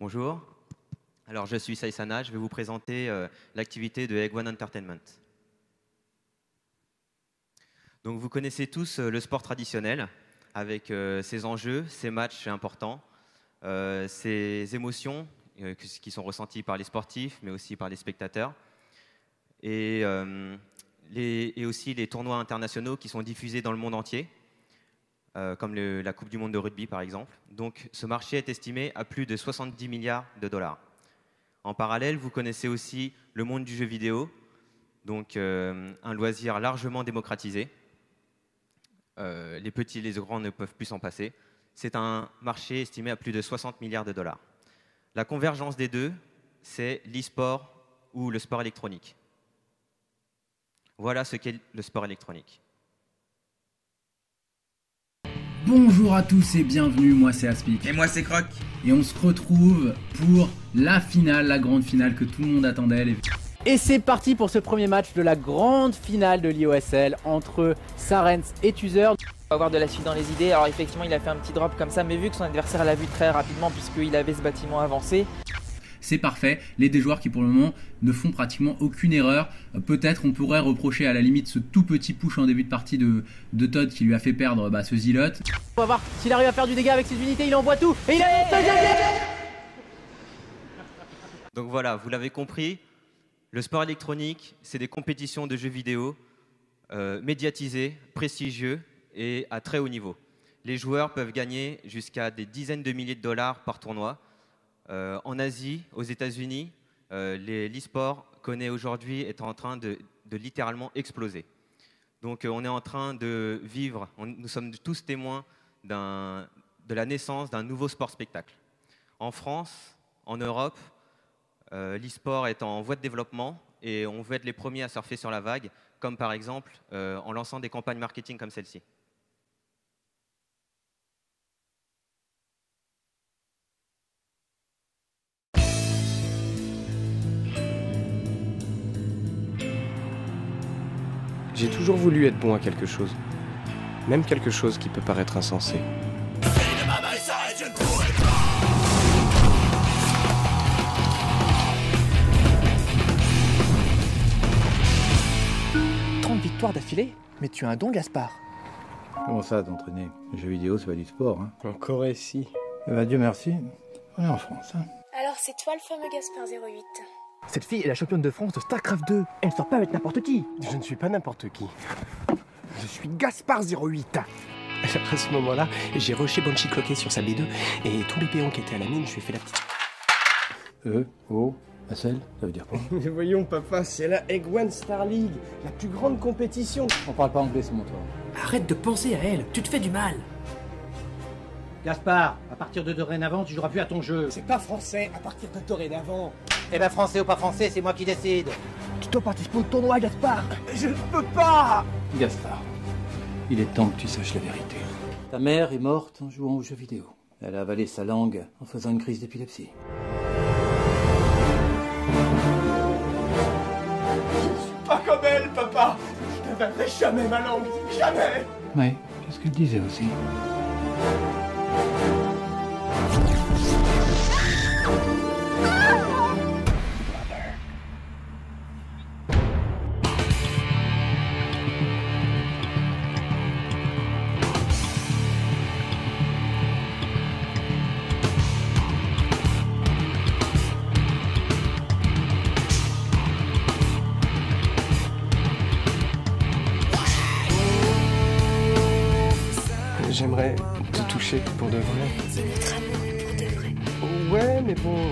Bonjour, alors je suis Saïsana, je vais vous présenter l'activité de Egg One Entertainment. Donc vous connaissez tous le sport traditionnel avec ses enjeux, ses matchs importants, ses émotions qui sont ressenties par les sportifs mais aussi par les spectateurs et aussi les tournois internationaux qui sont diffusés dans le monde entier. Comme la Coupe du Monde de rugby par exemple. Donc ce marché est estimé à plus de 70 milliards de dollars. En parallèle, vous connaissez aussi le monde du jeu vidéo, donc un loisir largement démocratisé. Les petits et les grands ne peuvent plus s'en passer. C'est un marché estimé à plus de 60 milliards de dollars. La convergence des deux, c'est l'e-sport ou le sport électronique. Voilà ce qu'est le sport électronique. Bonjour à tous et bienvenue, moi c'est Aspic. Et moi c'est Croc. Et on se retrouve pour la finale, la grande finale que tout le monde attendait. Et c'est parti pour ce premier match de la grande finale de l'IOSL entre Sarens et Tuzer. On va avoir de la suite dans les idées. Alors effectivement il a fait un petit drop comme ça, mais vu que son adversaire l'a vu très rapidement puisqu'il avait ce bâtiment avancé. C'est parfait, les deux joueurs qui pour le moment ne font pratiquement aucune erreur. Peut-être on pourrait reprocher à la limite ce tout petit push en début de partie de Todd qui lui a fait perdre ce Zilot. On va voir s'il arrive à faire du dégât avec ses unités, il envoie tout et il a... Donc voilà, vous l'avez compris, le sport électronique, c'est des compétitions de jeux vidéo médiatisées, prestigieux et à très haut niveau. Les joueurs peuvent gagner jusqu'à des dizaines de milliers de dollars par tournoi. En Asie, aux États-Unis, l'e-sport connaît aujourd'hui, est en train de littéralement exploser. Donc on est en train de vivre, nous sommes tous témoins de la naissance d'un nouveau sport-spectacle. En France, en Europe, l'e-sport est en voie de développement et on veut être les premiers à surfer sur la vague, comme par exemple en lançant des campagnes marketing comme celle-ci. J'ai toujours voulu être bon à quelque chose, même quelque chose qui peut paraître insensé. Victoire d'affilée? Mais tu as un don, Gaspard. Comment ça, t'entraîner? Le jeu vidéo, c'est pas du sport, hein. Encore ici. Eh ben, Dieu merci, on est en France, hein. Alors c'est toi le fameux Gaspard 08. Cette fille est la championne de France de StarCraft 2. Elle ne sort pas avec n'importe qui. Je ne suis pas n'importe qui. Je suis Gaspard 08. À ce moment-là, j'ai rushé Banshee Cloquet sur sa B2 et tous les péons qui étaient à la mine, je lui ai fait la petite... Asel, ça veut dire quoi? Mais voyons papa, c'est la Egg One Star League, la plus grande compétition. On parle pas anglais, c'est mon tour. Arrête de penser à elle, tu te fais du mal. Gaspard, à partir de dorénavant, tu joueras plus à ton jeu. C'est pas français, à partir de dorénavant. Eh ben français ou pas français, c'est moi qui décide. Tu dois participer au tournoi, Gaspard. Je ne peux pas. Gaspard, il est temps que tu saches la vérité. Ta mère est morte en jouant aux jeux vidéo. Elle a avalé sa langue en faisant une crise d'épilepsie. Pas comme elle, papa. Je n'avalerai jamais ma langue, jamais. Ouais, c'est ce qu'elle disait aussi. J'aimerais te toucher pour de vrai. C'est notre amour pour de vrai. Ouais, mais bon...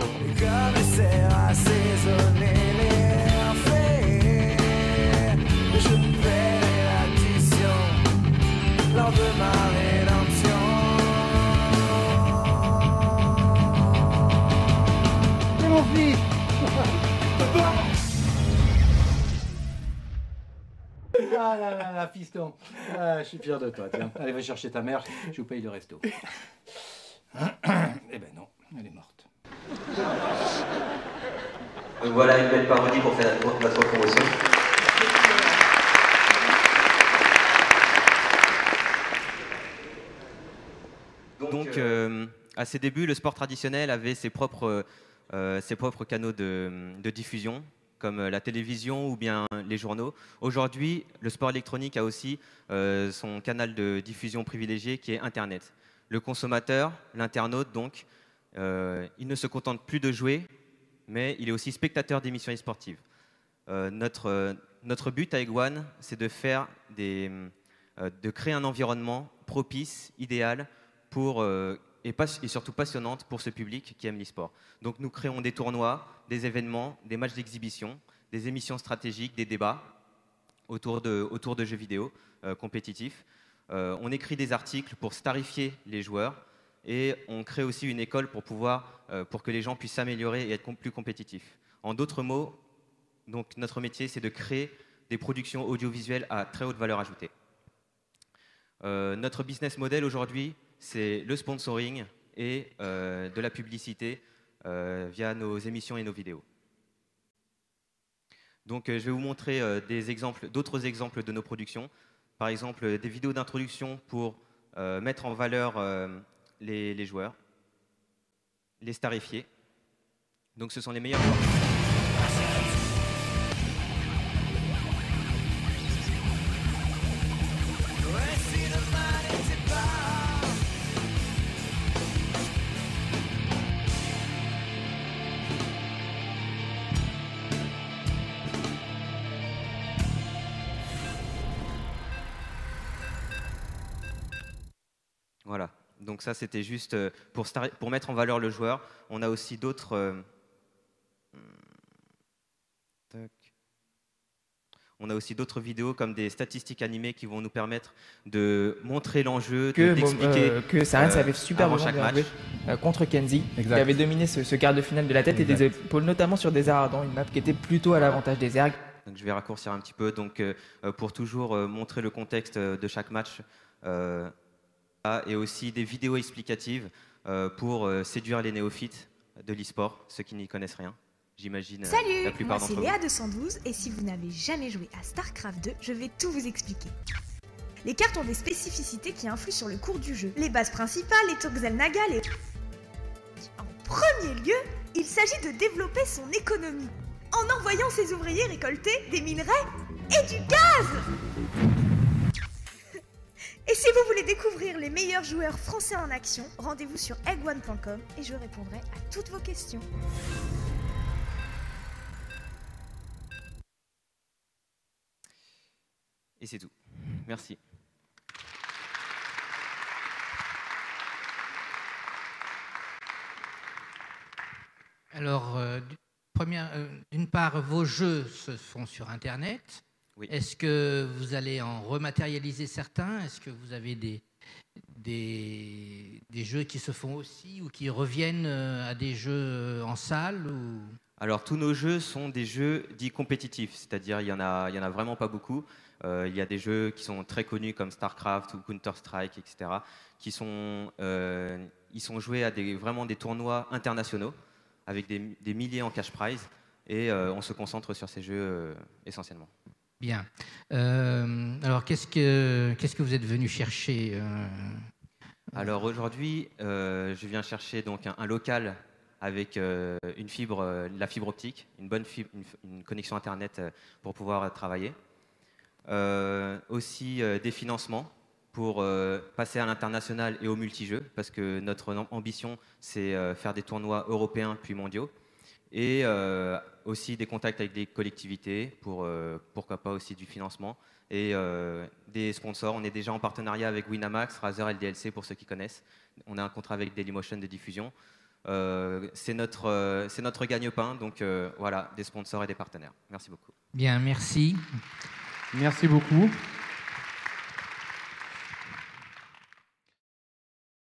C'est mon fils. Ah là là là, fiston. Ah, je suis fier de toi, tiens. Allez, va chercher ta mère, je vous paye le resto. Eh ben non, elle est morte. Donc voilà une belle parodie pour faire notre promotion. Donc à ses débuts, le sport traditionnel avait ses propres canaux de diffusion, comme la télévision ou bien les journaux. Aujourd'hui, le sport électronique a aussi son canal de diffusion privilégié qui est Internet. Le consommateur, l'internaute donc, il ne se contente plus de jouer, mais il est aussi spectateur d'émissions sportives. Notre but à Egg One, c'est de créer un environnement propice, idéal, et surtout passionnante pour ce public qui aime l'e-sport. Donc nous créons des tournois, des événements, des matchs d'exhibition, des émissions stratégiques, des débats autour de jeux vidéo compétitifs. On écrit des articles pour starifier les joueurs et on crée aussi une école pour que les gens puissent s'améliorer et être plus compétitifs. En d'autres mots, donc, notre métier, c'est de créer des productions audiovisuelles à très haute valeur ajoutée. Notre business model aujourd'hui, c'est le sponsoring et de la publicité via nos émissions et nos vidéos. Donc, je vais vous montrer d'autres exemples de nos productions. Par exemple, des vidéos d'introduction pour mettre en valeur les joueurs, les starifier. Donc, ce sont les meilleurs joueurs. Voilà, donc ça c'était juste pour mettre en valeur le joueur. On a aussi d'autres vidéos comme des statistiques animées qui vont nous permettre de montrer l'enjeu, d'expliquer que Saren savait super avant bien chaque match. Contre Kenzie, qui avait dominé ce quart de finale de la tête et des épaules, notamment sur des Zerg dans une map qui était plutôt à l'avantage des Zerg. Donc je vais raccourcir un petit peu, donc pour toujours montrer le contexte de chaque match. Et aussi des vidéos explicatives pour séduire les néophytes de l'e-sport, ceux qui n'y connaissent rien, j'imagine. Salut, la plupart moi c'est d'entre vous. Léa212 et si vous n'avez jamais joué à StarCraft 2, je vais tout vous expliquer. Les cartes ont des spécificités qui influent sur le cours du jeu. Les bases principales, les tours Xel'Naga, En premier lieu, il s'agit de développer son économie, en envoyant ses ouvriers récolter des minerais et du gaz. Et si vous voulez découvrir les meilleurs joueurs français en action, rendez-vous sur eggone.com et je répondrai à toutes vos questions. Et c'est tout. Merci. Alors, d'une part, vos jeux se font sur Internet. Oui. Est-ce que vous allez en rematérialiser certains? Est-ce que vous avez des jeux qui se font aussi ou qui reviennent à des jeux en salle ou... Alors, tous nos jeux sont des jeux dits compétitifs, c'est-à-dire il y en a vraiment pas beaucoup. Il y a des jeux qui sont très connus comme StarCraft ou Counter-Strike, etc., ils sont joués à vraiment des tournois internationaux avec des milliers en cash prize et on se concentre sur ces jeux essentiellement. Bien. Alors, qu'est-ce que vous êtes venu chercher Alors aujourd'hui, je viens chercher donc un local avec la fibre optique, une connexion Internet pour pouvoir travailler. Aussi des financements pour passer à l'international et au multijeu, parce que notre ambition, c'est faire des tournois européens puis mondiaux. Et aussi des contacts avec des collectivités pour, pourquoi pas, aussi du financement. Et des sponsors. On est déjà en partenariat avec Winamax, Razer, LDLC pour ceux qui connaissent. On a un contrat avec Dailymotion de diffusion. C'est notre gagne-pain. Donc voilà, des sponsors et des partenaires. Merci beaucoup. Bien, merci. Merci beaucoup.